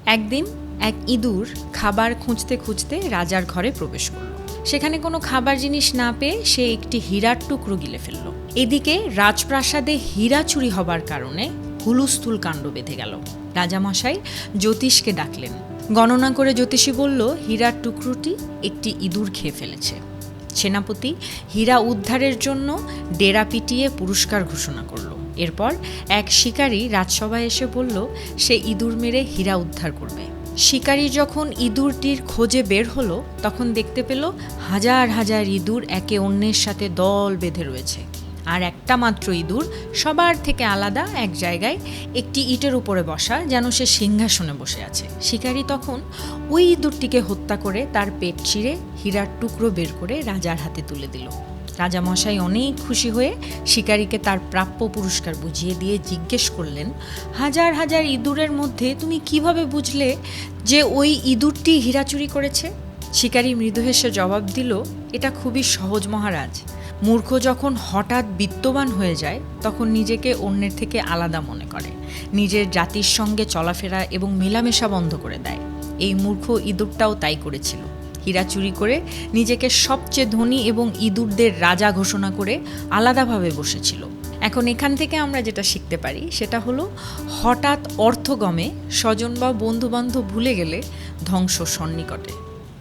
একদিন এক ইঁদুর খাবার খুঁজতে খুঁজতে রাজার ঘরে প্রবেশ করল। সেখানে কোনো খাবার জিনিস না পেয়ে সে একটি হীরার টুকরো গিলে ফেলল। এদিকে রাজপ্রাসাদে হীরা চুরি হবার কারণে হুলুস্থুল কাণ্ড বেঁধে গেল। রাজামশাই জ্যোতিষকে ডাকলেন। গণনা করে জ্যোতিষী বলল, হীরার টুকরোটি একটি ইঁদুর খেয়ে ফেলেছে। সেনাপতি হীরা উদ্ধারের জন্য ডেরা পিটিয়ে পুরস্কার ঘোষণা করল। এরপর এক শিকারী রাজসভায় এসে বলল সে ইঁদুর মেরে হীরা উদ্ধার করবে। শিকারী যখন ইঁদুরটির খোঁজে বের হলো তখন দেখতে পেল হাজার হাজার ইঁদুর একে অন্যের সাথে দল বেঁধে রয়েছে, আর একটা মাত্র ইঁদুর সবার থেকে আলাদা এক জায়গায় একটি ইটের উপরে বসা, যেন সে সিংহাসনে বসে আছে। শিকারী তখন ওই ইঁদুরটিকে হত্যা করে তার পেট চিরে হীরার টুকরো বের করে রাজার হাতে তুলে দিল। রাজামশাই অনেক খুশি হয়ে শিকারীকে তার প্রাপ্য পুরস্কার বুঝিয়ে দিয়ে জিজ্ঞেস করলেন, হাজার হাজার ইঁদুরের মধ্যে তুমি কিভাবে বুঝলে যে ওই ইঁদুরটি হীরা চুরি করেছে? শিকারী মৃদু হেসে জবাব দিল, এটা খুবই সহজ মহারাজ। মূর্খ যখন হঠাৎ বিত্তবান হয়ে যায় তখন নিজেকে অন্যের থেকে আলাদা মনে করে, নিজের জাতির সঙ্গে চলাফেরা এবং মেলামেশা বন্ধ করে দেয়। এই মূর্খ ইঁদুরটাও তাই করেছিল। হীরা চুরি করে নিজেকে সবচেয়ে ধনী এবং ইঁদুরদের রাজা ঘোষণা করে আলাদাভাবে বসেছিল। এখন এখান থেকে আমরা যেটা শিখতে পারি সেটা হলো, হঠাৎ অর্থগমে স্বজন বা বন্ধুবান্ধব ভুলে গেলে ধ্বংস সন্নিকটে।